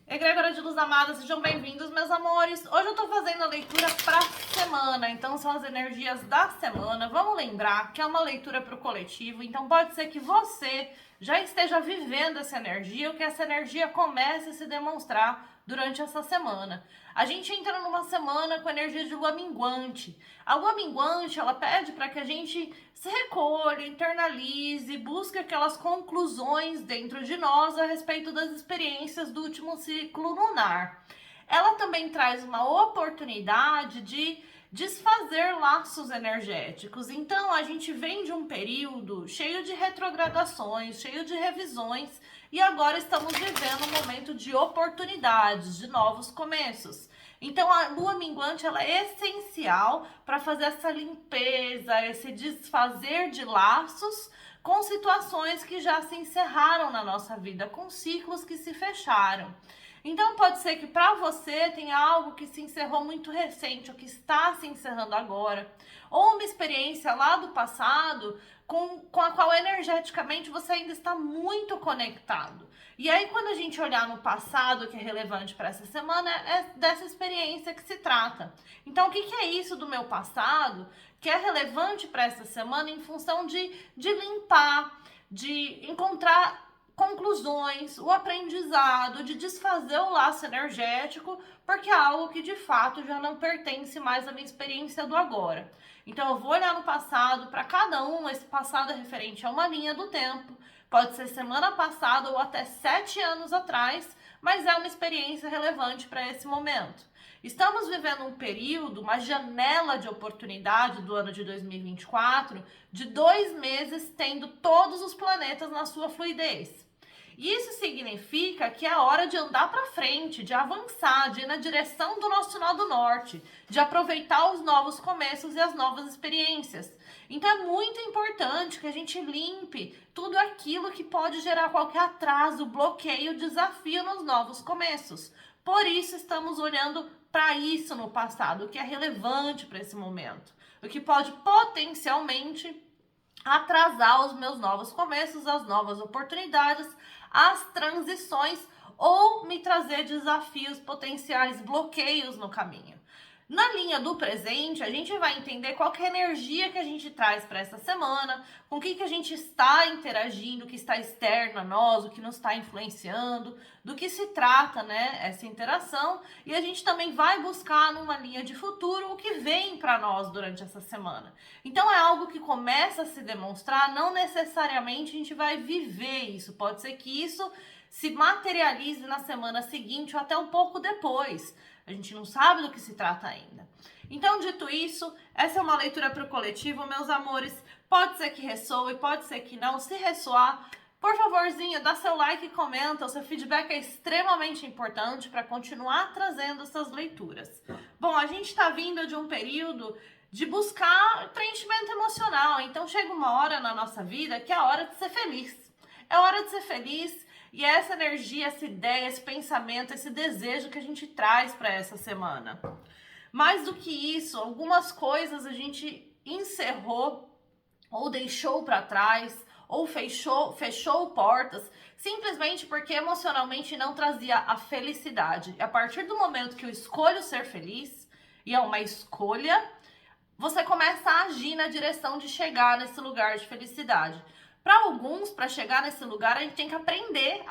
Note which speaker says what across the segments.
Speaker 1: Egrégora de luz amada, sejam bem-vindos, meus amores. Hoje eu tô fazendo a leitura pra semana, então são as energias da semana. Vamos lembrar que é uma leitura pro coletivo, então pode ser que você já esteja vivendo essa energia ou que essa energia comece a se demonstrar durante essa semana. A gente entra numa semana com energia de lua minguante. A lua minguante, ela pede para que a gente se recolha, internalize, busque aquelas conclusões dentro de nós a respeito das experiências do último ciclo lunar. Ela também traz uma oportunidade de desfazer laços energéticos. Então, a gente vem de um período cheio de retrogradações, cheio de revisões, e agora estamos vivendo um momento de oportunidades, de novos começos. Então, a lua minguante ela é essencial para fazer essa limpeza, esse desfazer de laços com situações que já se encerraram na nossa vida, com ciclos que se fecharam. Então pode ser que para você tenha algo que se encerrou muito recente, ou que está se encerrando agora, ou uma experiência lá do passado com a qual energeticamente você ainda está muito conectado. E aí quando a gente olhar no passado, que é relevante para essa semana, é dessa experiência que se trata. Então o que é isso do meu passado que é relevante para essa semana em função de limpar, de encontrar conclusões, o aprendizado, de desfazer o laço energético, porque é algo que de fato já não pertence mais à minha experiência do agora. Então eu vou olhar no passado, para cada um, esse passado é referente a uma linha do tempo, pode ser semana passada ou até 7 anos atrás, mas é uma experiência relevante para esse momento. Estamos vivendo um período, uma janela de oportunidade do ano de 2024, de 2 meses tendo todos os planetas na sua fluidez. Isso significa que é hora de andar para frente, de avançar, de ir na direção do nosso nó do norte, de aproveitar os novos começos e as novas experiências. Então é muito importante que a gente limpe tudo aquilo que pode gerar qualquer atraso, bloqueio, desafio nos novos começos. Por isso estamos olhando para isso no passado, o que é relevante para esse momento, o que pode potencialmente atrasar os meus novos começos, as novas oportunidades, as transições ou me trazer desafios potenciais, bloqueios no caminho. Na linha do presente, a gente vai entender qual que é a energia que a gente traz para essa semana, com o que a gente está interagindo, o que está externo a nós, o que nos está influenciando, do que se trata, né, essa interação. E a gente também vai buscar numa linha de futuro o que vem para nós durante essa semana. Então é algo que começa a se demonstrar, não necessariamente a gente vai viver isso. Pode ser que isso se materialize na semana seguinte ou até um pouco depois. A gente não sabe do que se trata ainda. Então, dito isso, essa é uma leitura para o coletivo, meus amores. Pode ser que ressoe, pode ser que não. Se ressoar, por favorzinho, dá seu like e comenta. O seu feedback é extremamente importante para continuar trazendo essas leituras. Bom, a gente está vindo de um período de buscar preenchimento emocional. Então, chega uma hora na nossa vida que é a hora de ser feliz. É hora de ser feliz. E essa energia, essa ideia, esse pensamento, esse desejo que a gente traz para essa semana. Mais do que isso, algumas coisas a gente encerrou ou deixou para trás ou fechou portas simplesmente porque emocionalmente não trazia a felicidade. E a partir do momento que eu escolho ser feliz, e é uma escolha, você começa a agir na direção de chegar nesse lugar de felicidade. Para alguns, para chegar nesse lugar, a gente tem que aprender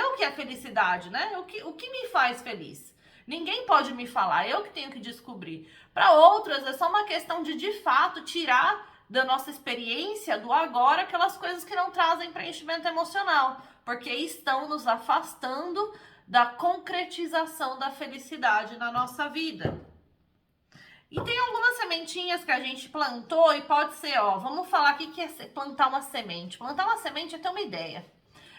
Speaker 1: o que é felicidade, né? O que me faz feliz. Ninguém pode me falar, eu que tenho que descobrir. Para outras, é só uma questão de fato, tirar da nossa experiência, do agora, aquelas coisas que não trazem preenchimento emocional, porque estão nos afastando da concretização da felicidade na nossa vida. E tem algumas sementinhas que a gente plantou e pode ser, ó, vamos falar aqui que é plantar uma semente. Plantar uma semente é ter uma ideia.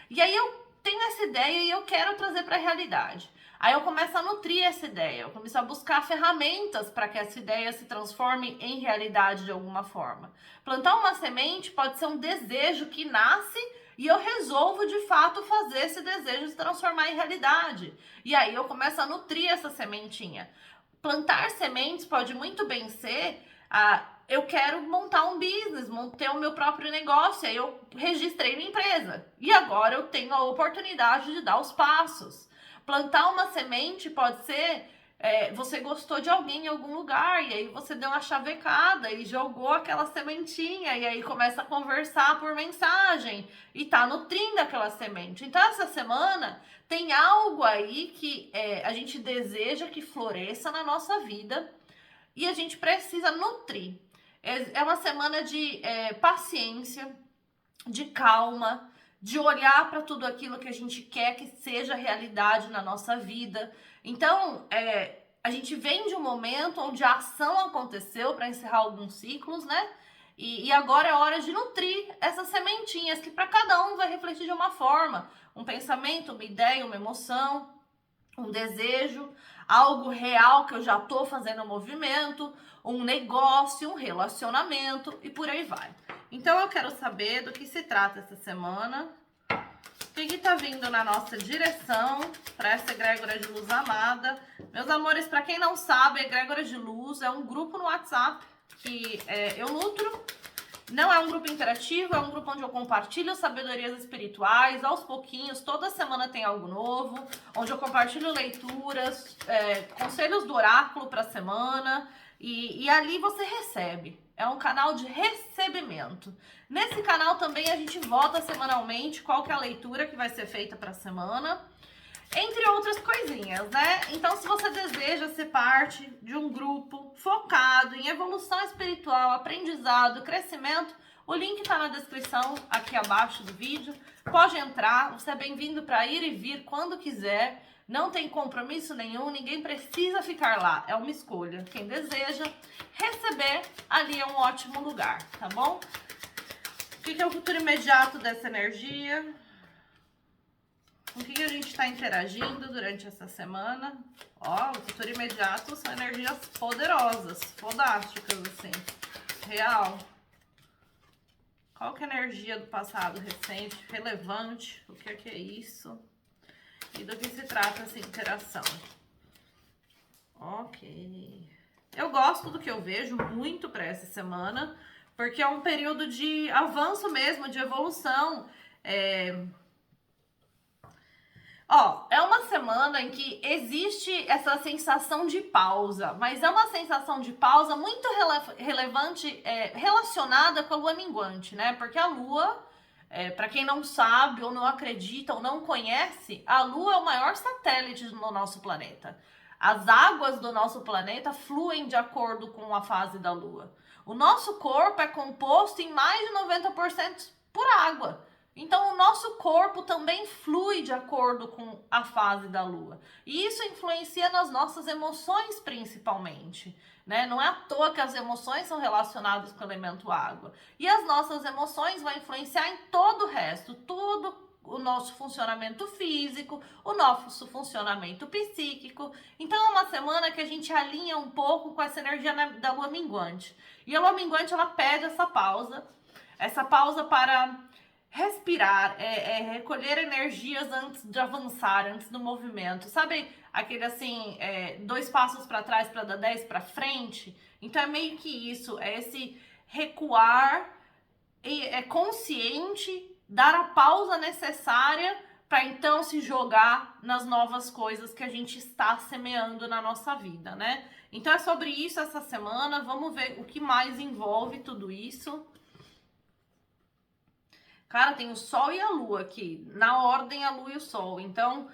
Speaker 1: E aí eu tenho essa ideia e eu quero trazer para a realidade. Aí eu começo a nutrir essa ideia, eu começo a buscar ferramentas para que essa ideia se transforme em realidade de alguma forma. Plantar uma semente pode ser um desejo que nasce e eu resolvo de fato fazer esse desejo se transformar em realidade. E aí eu começo a nutrir essa sementinha. Plantar sementes pode muito bem ser, eu quero montar um business, ter o meu próprio negócio, aí eu registrei minha empresa. E agora eu tenho a oportunidade de dar os passos. Plantar uma semente pode ser você gostou de alguém em algum lugar e aí você deu uma chavecada e jogou aquela sementinha e aí começa a conversar por mensagem e tá nutrindo aquela semente. Então essa semana tem algo aí que a gente deseja que floresça na nossa vida e a gente precisa nutrir. É uma semana de paciência, de calma, de olhar para tudo aquilo que a gente quer que seja realidade na nossa vida. Então, a gente vem de um momento onde a ação aconteceu para encerrar alguns ciclos, né? E agora é hora de nutrir essas sementinhas, que para cada um vai refletir de uma forma. Um pensamento, uma ideia, uma emoção, um desejo, algo real que eu já estou fazendo movimento, um negócio, um relacionamento e por aí vai. Então eu quero saber do que se trata essa semana, o que está vindo na nossa direção para essa egrégora de luz amada. Meus amores, para quem não sabe, a egrégora de luz é um grupo no WhatsApp que eu nutro. Não é um grupo interativo, é um grupo onde eu compartilho sabedorias espirituais, aos pouquinhos, toda semana tem algo novo, onde eu compartilho leituras, conselhos do oráculo para a semana, e ali você recebe. É um canal de recebimento. Nesse canal também a gente vota semanalmente qual que é a leitura que vai ser feita para a semana, entre outras coisinhas, né? Então, se você deseja ser parte de um grupo focado em evolução espiritual, aprendizado, crescimento, o link tá na descrição aqui abaixo do vídeo. Pode entrar, você é bem-vindo para ir e vir quando quiser. Não tem compromisso nenhum, ninguém precisa ficar lá. É uma escolha. Quem deseja receber, ali é um ótimo lugar, tá bom? O que é o futuro imediato dessa energia? Com o que a gente está interagindo durante essa semana? Ó, o futuro imediato são energias poderosas, fodásticas, assim. Real. Qual que é a energia do passado recente, relevante? O que é isso? E do que se trata essa interação? Ok. Eu gosto do que eu vejo muito para essa semana, porque é um período de avanço mesmo, de evolução. É uma semana em que existe essa sensação de pausa, mas é uma sensação de pausa muito relevante, relacionada com a lua minguante, né? Porque a lua, para quem não sabe, ou não acredita, ou não conhece, a lua é o maior satélite do nosso planeta. As águas do nosso planeta fluem de acordo com a fase da lua. O nosso corpo é composto em mais de 90% por água. Então, o nosso corpo também flui de acordo com a fase da lua. E isso influencia nas nossas emoções, principalmente, né? Não é à toa que as emoções são relacionadas com o elemento água. E as nossas emoções vão influenciar em todo o resto, todo o nosso funcionamento físico, o nosso funcionamento psíquico. Então, é uma semana que a gente alinha um pouco com essa energia da lua minguante. E a lua minguante, ela pede essa pausa para respirar, recolher energias antes de avançar, antes do movimento. Sabe aquele assim, 2 passos para trás para dar 10 para frente? Então é meio que isso, é esse recuar, é consciente, dar a pausa necessária para então se jogar nas novas coisas que a gente está semeando na nossa vida, né? Então é sobre isso essa semana, vamos ver o que mais envolve tudo isso. Cara, tem o Sol e a Lua aqui, na ordem a Lua e o Sol, então,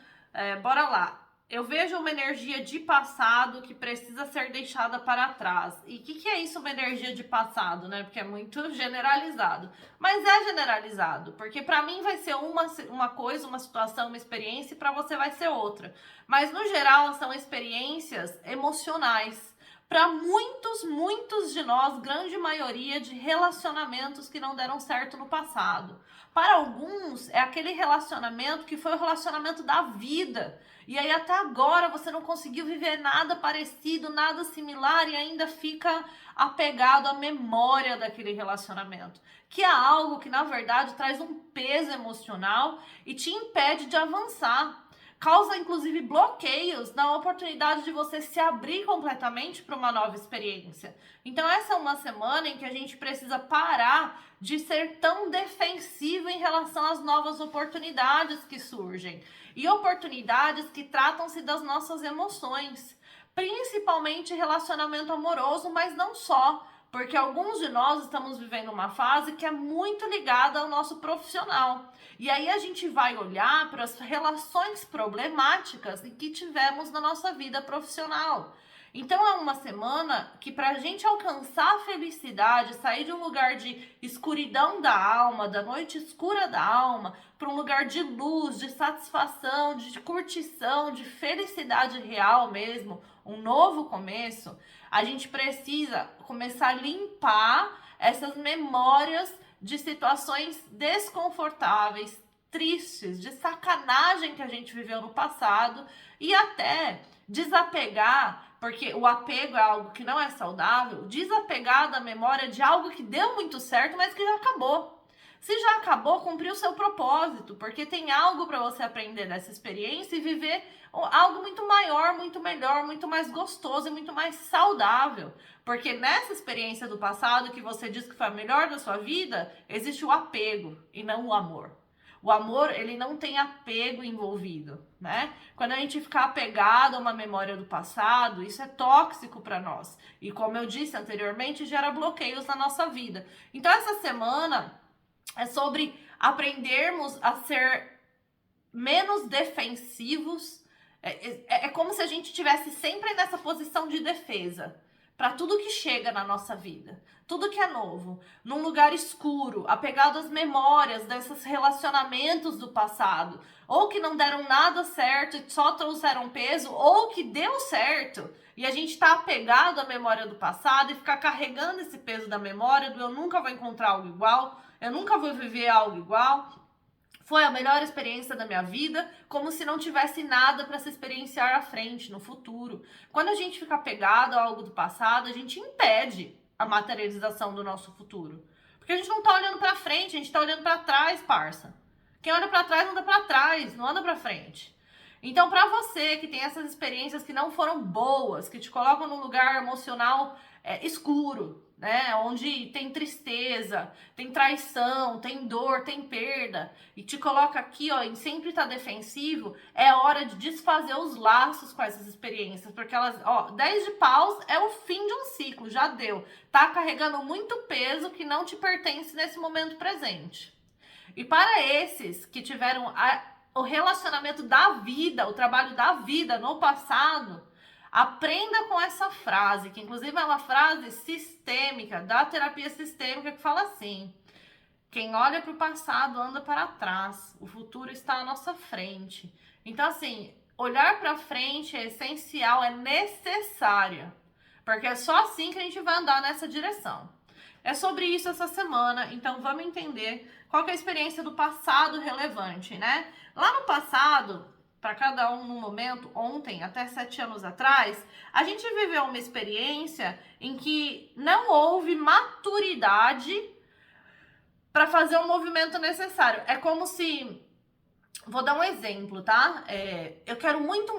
Speaker 1: bora lá. Eu vejo uma energia de passado que precisa ser deixada para trás. E o que é isso, uma energia de passado, né? Porque é muito generalizado. Mas é generalizado, porque para mim vai ser uma coisa, uma situação, uma experiência, e para você vai ser outra. Mas, no geral, são experiências emocionais. Para muitos de nós, grande maioria de relacionamentos que não deram certo no passado. Para alguns, é aquele relacionamento que foi o relacionamento da vida. E aí até agora você não conseguiu viver nada parecido, nada similar e ainda fica apegado à memória daquele relacionamento. Que é algo que, na verdade, traz um peso emocional e te impede de avançar. causa inclusive bloqueios na oportunidade de você se abrir completamente para uma nova experiência. Então essa é uma semana em que a gente precisa parar de ser tão defensivo em relação às novas oportunidades que surgem. E oportunidades que tratam-se das nossas emoções, principalmente relacionamento amoroso, mas não só. Porque alguns de nós estamos vivendo uma fase que é muito ligada ao nosso profissional. E aí a gente vai olhar para as relações problemáticas que tivemos na nossa vida profissional. Então é uma semana que, para a gente alcançar a felicidade, sair de um lugar de escuridão da alma, da noite escura da alma, para um lugar de luz, de satisfação, de curtição, de felicidade real mesmo, um novo começo, a gente precisa começar a limpar essas memórias de situações desconfortáveis, tristes, de sacanagem que a gente viveu no passado e até desapegar, porque o apego é algo que não é saudável, desapegar da memória de algo que deu muito certo, mas que já acabou. Se já acabou, cumpriu o seu propósito, porque tem algo para você aprender dessa experiência e viver algo muito maior, muito melhor, muito mais gostoso e muito mais saudável. Porque nessa experiência do passado, que você diz que foi a melhor da sua vida, existe o apego e não o amor. O amor, ele não tem apego envolvido, né? Quando a gente fica apegado a uma memória do passado, isso é tóxico para nós. E como eu disse anteriormente, gera bloqueios na nossa vida. Então essa semana é sobre aprendermos a ser menos defensivos. É como se a gente estivesse sempre nessa posição de defesa para tudo que chega na nossa vida, tudo que é novo, num lugar escuro, apegado às memórias desses relacionamentos do passado, ou que não deram nada certo e só trouxeram peso, ou que deu certo e a gente está apegado à memória do passado e ficar carregando esse peso da memória do eu nunca vou encontrar algo igual, eu nunca vou viver algo igual. Foi a melhor experiência da minha vida, como se não tivesse nada para se experienciar à frente, no futuro. Quando a gente fica apegado a algo do passado, a gente impede a materialização do nosso futuro. Porque a gente não tá olhando para frente, a gente tá olhando para trás, parça. Quem olha para trás anda para trás, não anda para frente. Então, para você que tem essas experiências que não foram boas, que te colocam num lugar emocional escuro, né, onde tem tristeza, tem traição, tem dor, tem perda, e te coloca aqui, ó, em sempre estar defensivo, é hora de desfazer os laços com essas experiências, porque elas, ó, 10 de paus é o fim de um ciclo, já deu. Tá carregando muito peso que não te pertence nesse momento presente. E para esses que tiveram o relacionamento da vida, o trabalho da vida no passado, aprenda com essa frase, que inclusive é uma frase sistêmica, da terapia sistêmica, que fala assim: quem olha para o passado anda para trás, o futuro está à nossa frente. Então, assim, olhar para frente é essencial, é necessário, porque é só assim que a gente vai andar nessa direção. É sobre isso essa semana, então vamos entender qual que é a experiência do passado relevante, né? Lá no passado, para cada um no momento, ontem, até 7 anos atrás, a gente viveu uma experiência em que não houve maturidade para fazer o movimento necessário. É como se... Vou dar um exemplo, tá? Eu quero muito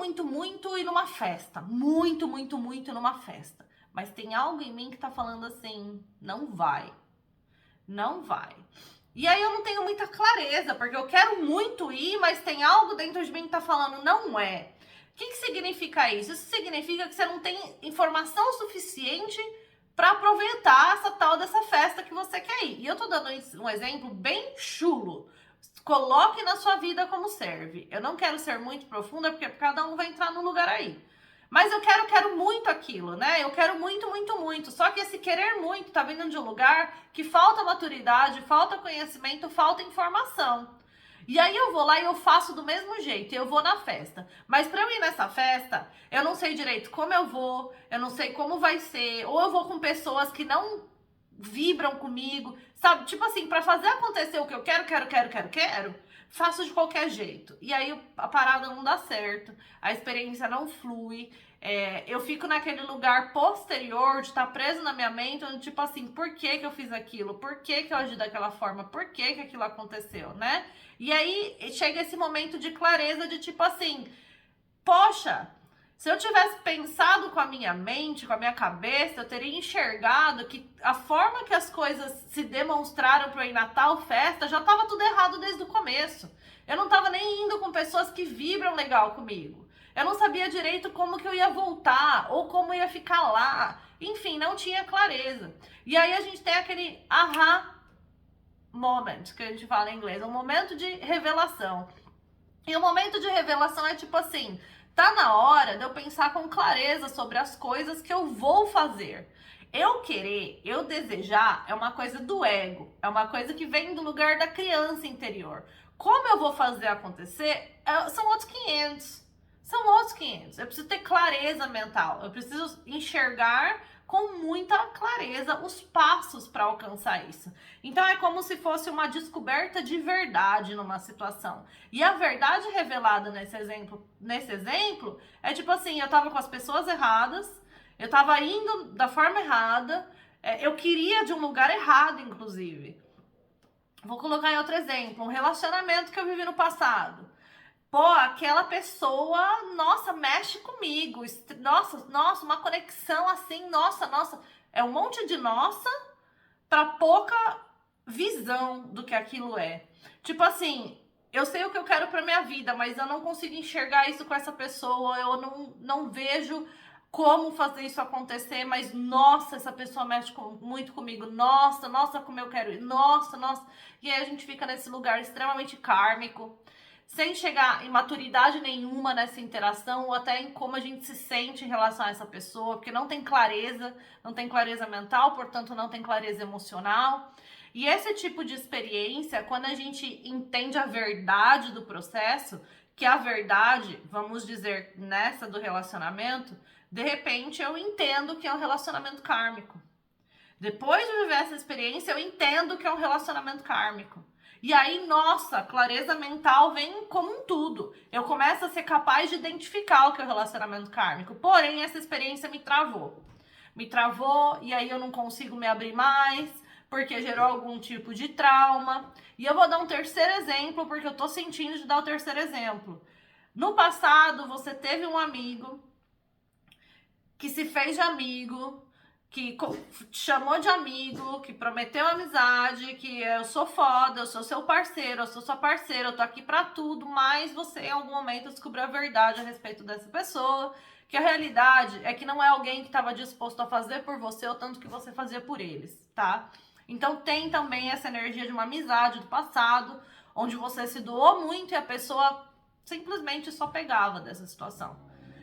Speaker 1: ir numa festa. Muito numa festa. Mas tem algo em mim que tá falando assim, não vai. Não vai. E aí eu não tenho muita clareza, porque eu quero muito ir, mas tem algo dentro de mim que tá falando, não é. O que significa isso? Isso significa que você não tem informação suficiente para aproveitar essa tal dessa festa que você quer ir. E eu tô dando um exemplo bem chulo. Coloque na sua vida como serve. Eu não quero ser muito profunda, porque cada um vai entrar num lugar aí. Mas eu quero muito aquilo, né? Eu quero muito. Só que esse querer muito tá vindo de um lugar que falta maturidade, falta conhecimento, falta informação. E aí eu vou lá e eu faço do mesmo jeito, eu vou na festa. Mas pra eu ir nessa festa, eu não sei direito como eu vou, eu não sei como vai ser, ou eu vou com pessoas que não vibram comigo, sabe? Tipo assim, pra fazer acontecer o que eu quero, faço de qualquer jeito. E aí a parada não dá certo, a experiência não flui. Eu fico naquele lugar posterior de estar preso na minha mente, onde tipo assim, por que que eu fiz aquilo? Por que que eu agi daquela forma? Por que que aquilo aconteceu, né? E aí chega esse momento de clareza de tipo assim, poxa, se eu tivesse pensado com a minha mente, com a minha cabeça, eu teria enxergado que a forma que as coisas se demonstraram para ir na tal festa já estava tudo errado desde o começo. Eu não estava nem indo com pessoas que vibram legal comigo. Eu não sabia direito como que eu ia voltar ou como eu ia ficar lá. Enfim, não tinha clareza. E aí a gente tem aquele aha moment, que a gente fala em inglês, um momento de revelação. E o momento de revelação é tipo assim, tá na hora de eu pensar com clareza sobre as coisas que eu vou fazer. Eu querer, eu desejar é uma coisa do ego, é uma coisa que vem do lugar da criança interior. Como eu vou fazer acontecer, são outros 500. São outros 500. Eu preciso ter clareza mental, eu preciso enxergar com muita clareza os passos para alcançar isso. Então é como se fosse uma descoberta de verdade numa situação. E a verdade revelada nesse exemplo é tipo assim, eu tava com as pessoas erradas, eu tava indo da forma errada, eu queria de um lugar errado, inclusive. Vou colocar em outro exemplo, um relacionamento que eu vivi no passado. Pô, aquela pessoa, nossa, mexe comigo. Nossa, uma conexão assim, nossa. É um monte de nossa pra pouca visão do que aquilo é. Tipo assim, eu sei o que eu quero pra minha vida, mas eu não consigo enxergar isso com essa pessoa. Eu não vejo como fazer isso acontecer, mas nossa, essa pessoa mexe muito comigo. Nossa, como eu quero ir. Nossa. E aí a gente fica nesse lugar extremamente kármico, sem chegar em maturidade nenhuma nessa interação ou até em como a gente se sente em relação a essa pessoa, porque não tem clareza mental, portanto não tem clareza emocional. E esse tipo de experiência, quando a gente entende a verdade do processo, que a verdade, vamos dizer, nessa do relacionamento, de repente eu entendo que é um relacionamento kármico. Depois de viver essa experiência, eu entendo que é um relacionamento kármico. E aí, nossa, clareza mental vem como um tudo. Eu começo a ser capaz de identificar o que é o relacionamento kármico. Porém, essa experiência me travou. Me travou e aí eu não consigo me abrir mais, porque gerou algum tipo de trauma. E eu vou dar um terceiro exemplo, porque eu tô sentindo de dar o terceiro exemplo. No passado, você teve um amigo que se fez de amigo, que te chamou de amigo, que prometeu amizade, que eu sou foda, eu sou seu parceiro, eu sou sua parceira, eu tô aqui pra tudo, mas você em algum momento descobriu a verdade a respeito dessa pessoa, que a realidade é que não é alguém que estava disposto a fazer por você o tanto que você fazia por eles, tá? Então tem também essa energia de uma amizade do passado, onde você se doou muito e a pessoa simplesmente só pegava dessa situação.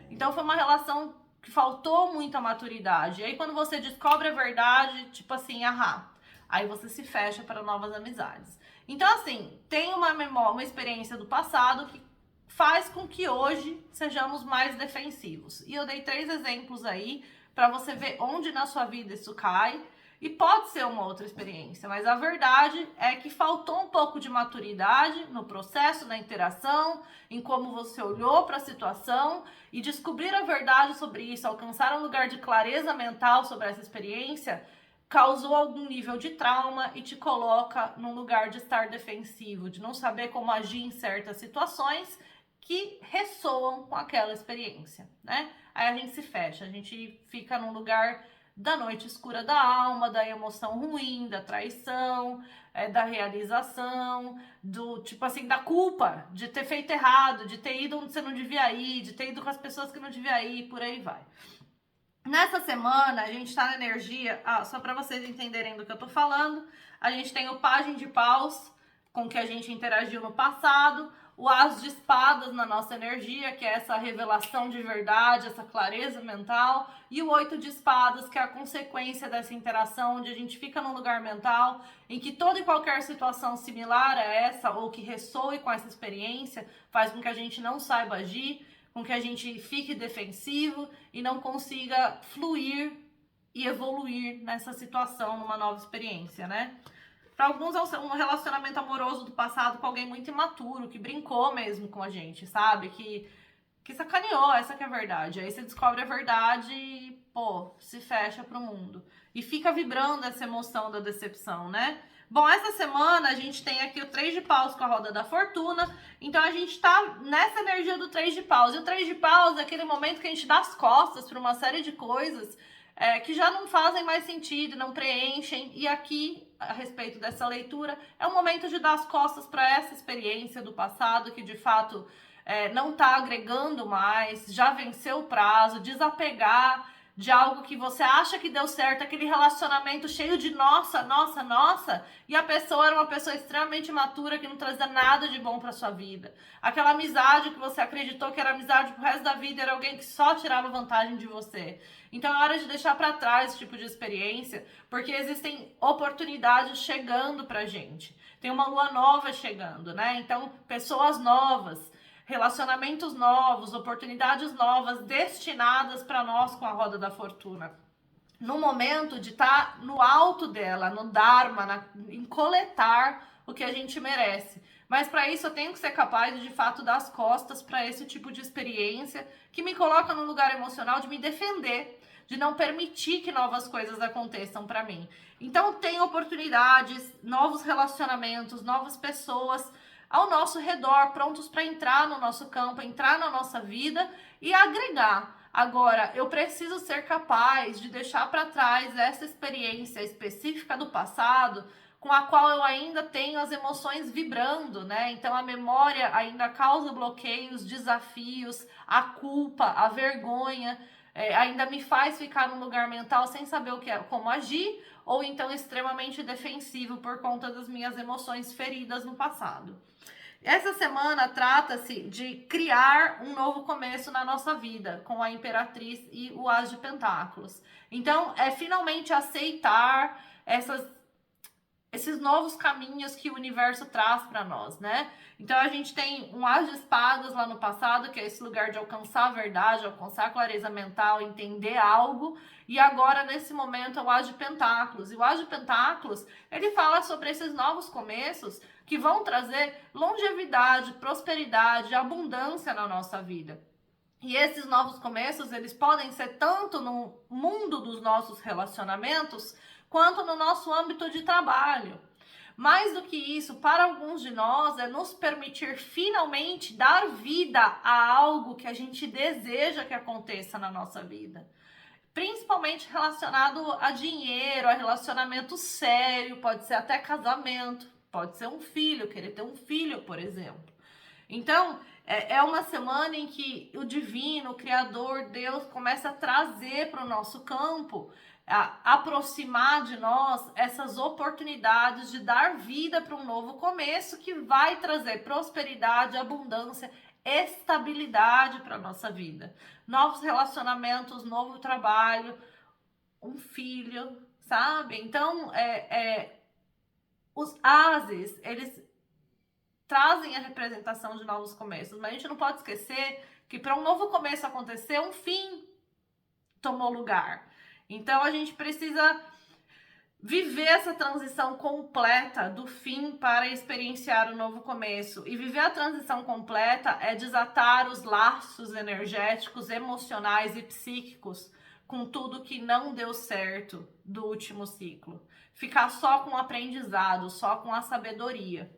Speaker 1: Então foi uma relação que faltou muita maturidade. E aí quando você descobre a verdade, tipo assim, ahá, aí você se fecha para novas amizades. Então assim, tem uma experiência do passado que faz com que hoje sejamos mais defensivos. E eu dei 3 exemplos aí para você ver onde na sua vida isso cai. E pode ser uma outra experiência, mas a verdade é que faltou um pouco de maturidade no processo, na interação, em como você olhou para a situação e descobrir a verdade sobre isso, alcançar um lugar de clareza mental sobre essa experiência, causou algum nível de trauma e te coloca num lugar de estar defensivo, de não saber como agir em certas situações que ressoam com aquela experiência, né? Aí a gente se fecha, a gente fica num lugar da noite escura da alma, da emoção ruim, da traição, da realização, do tipo assim, da culpa de ter feito errado, de ter ido onde você não devia ir, de ter ido com as pessoas que não devia ir, por aí vai. Nessa semana, a gente tá na energia, só para vocês entenderem do que eu tô falando, a gente tem o Pajem de Paus, com que a gente interagiu no passado, o As de Espadas na nossa energia, que é essa revelação de verdade, essa clareza mental, e o 8 de Espadas, que é a consequência dessa interação, onde a gente fica num lugar mental em que toda e qualquer situação similar a essa, ou que ressoe com essa experiência, faz com que a gente não saiba agir, com que a gente fique defensivo e não consiga fluir e evoluir nessa situação, numa nova experiência, né? Para alguns é um relacionamento amoroso do passado com alguém muito imaturo, que brincou mesmo com a gente, sabe? Que sacaneou, essa que é a verdade. Aí você descobre a verdade e, pô, se fecha pro mundo. E fica vibrando essa emoção da decepção, né? Bom, essa semana a gente tem aqui o 3 de paus com a roda da fortuna. Então a gente tá nessa energia do 3 de paus. E o 3 de paus é aquele momento que a gente dá as costas para uma série de coisas que já não fazem mais sentido, não preenchem. E aqui, a respeito dessa leitura, é o momento de dar as costas para essa experiência do passado que de fato não está agregando mais, já venceu o prazo, desapegar de algo que você acha que deu certo, aquele relacionamento cheio de nossa, nossa, nossa, e a pessoa era uma pessoa extremamente imatura que não trazia nada de bom para sua vida. Aquela amizade que você acreditou que era amizade pro resto da vida, era alguém que só tirava vantagem de você. Então é hora de deixar para trás esse tipo de experiência, porque existem oportunidades chegando pra gente. Tem uma lua nova chegando, né? Então, pessoas novas, relacionamentos novos, oportunidades novas destinadas para nós com a roda da fortuna. No momento de estar no alto dela, no Dharma, em coletar o que a gente merece. Mas para isso eu tenho que ser capaz de fato dar as costas para esse tipo de experiência que me coloca num lugar emocional de me defender, de não permitir que novas coisas aconteçam para mim. Então tem oportunidades, novos relacionamentos, novas pessoas ao nosso redor, prontos para entrar no nosso campo, entrar na nossa vida e agregar. Agora, eu preciso ser capaz de deixar para trás essa experiência específica do passado, com a qual eu ainda tenho as emoções vibrando, né? Então a memória ainda causa bloqueios, desafios, a culpa, a vergonha, ainda me faz ficar num lugar mental sem saber como agir, ou então extremamente defensivo por conta das minhas emoções feridas no passado. Essa semana trata-se de criar um novo começo na nossa vida, com a Imperatriz e o As de Pentáculos. Então, é finalmente aceitar esses novos caminhos que o universo traz para nós, né? Então, a gente tem um As de Espadas lá no passado, que é esse lugar de alcançar a verdade, alcançar a clareza mental, entender algo. E agora, nesse momento, é o As de Pentáculos. E o As de Pentáculos, ele fala sobre esses novos começos que vão trazer longevidade, prosperidade, abundância na nossa vida. E esses novos começos, eles podem ser tanto no mundo dos nossos relacionamentos, quanto no nosso âmbito de trabalho. Mais do que isso, para alguns de nós, é nos permitir finalmente dar vida a algo que a gente deseja que aconteça na nossa vida. Principalmente relacionado a dinheiro, a relacionamento sério, pode ser até casamento, pode ser um filho, querer ter um filho, por exemplo. Então, é uma semana em que o divino, o Criador, Deus, começa a trazer para o nosso campo, a aproximar de nós essas oportunidades de dar vida para um novo começo que vai trazer prosperidade, abundância, estabilidade para a nossa vida. Novos relacionamentos, novo trabalho, um filho, sabe? Então, os ases, eles trazem a representação de novos começos, mas a gente não pode esquecer que para um novo começo acontecer, um fim tomou lugar. Então a gente precisa viver essa transição completa do fim para experienciar o novo começo. E viver a transição completa é desatar os laços energéticos, emocionais e psíquicos com tudo que não deu certo do último ciclo. Ficar só com o aprendizado, só com a sabedoria.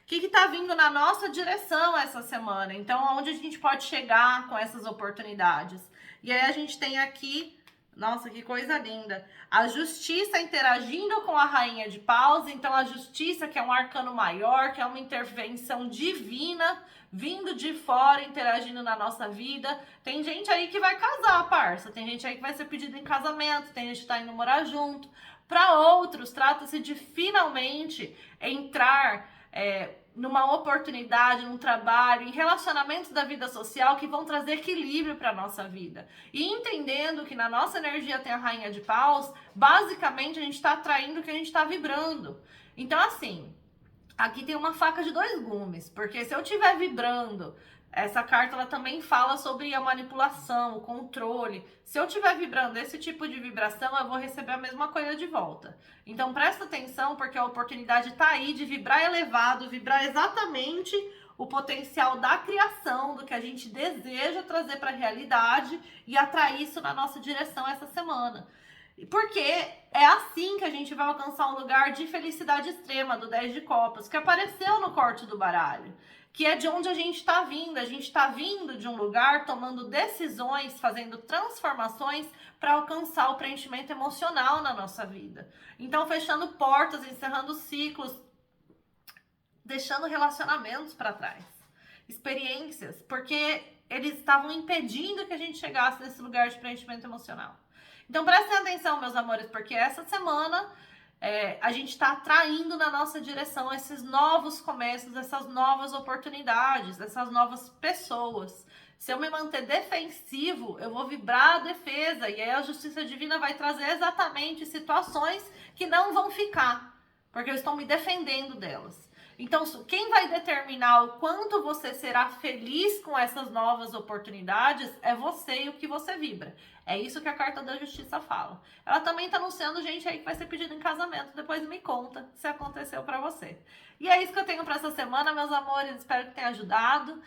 Speaker 1: O que está vindo na nossa direção essa semana? Então, onde a gente pode chegar com essas oportunidades? E aí a gente tem aqui, nossa, que coisa linda, a justiça interagindo com a rainha de paus. Então, a justiça, que é um arcano maior, que é uma intervenção divina, vindo de fora, interagindo na nossa vida. Tem gente aí que vai casar, parça. Tem gente aí que vai ser pedido em casamento, tem gente que está indo morar junto. Para outros, trata-se de finalmente entrar numa oportunidade, num trabalho, em relacionamentos da vida social que vão trazer equilíbrio para a nossa vida. E entendendo que na nossa energia tem a rainha de paus, basicamente a gente está atraindo o que a gente está vibrando. Então, assim, aqui tem uma faca de dois gumes, porque se eu estiver vibrando Essa carta ela também fala sobre a manipulação, o controle. Se eu estiver vibrando esse tipo de vibração, eu vou receber a mesma coisa de volta. Então presta atenção, porque a oportunidade está aí de vibrar elevado, vibrar exatamente o potencial da criação, do que a gente deseja trazer para a realidade e atrair isso na nossa direção essa semana. Porque é assim que a gente vai alcançar um lugar de felicidade extrema do 10 de copas, que apareceu no corte do baralho. Que é de onde a gente está vindo. A gente está vindo de um lugar, tomando decisões, fazendo transformações para alcançar o preenchimento emocional na nossa vida. Então, fechando portas, encerrando ciclos, deixando relacionamentos para trás. Experiências, porque eles estavam impedindo que a gente chegasse nesse lugar de preenchimento emocional. Então, prestem atenção, meus amores, porque essa semana a gente está atraindo na nossa direção esses novos começos, essas novas oportunidades, essas novas pessoas. Se eu me manter defensivo, eu vou vibrar a defesa, e aí a justiça divina vai trazer exatamente situações que não vão ficar, porque eu estou me defendendo delas. Então, quem vai determinar o quanto você será feliz com essas novas oportunidades é você e o que você vibra. É isso que a carta da justiça fala. Ela também está anunciando gente aí que vai ser pedido em casamento. Depois me conta se aconteceu para você. E é isso que eu tenho para essa semana, meus amores. Espero que tenha ajudado.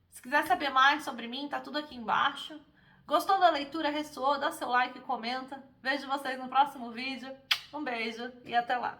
Speaker 1: Se quiser saber mais sobre mim, tá tudo aqui embaixo. Gostou da leitura, ressoou, dá seu like e comenta. Vejo vocês no próximo vídeo. Um beijo e até lá.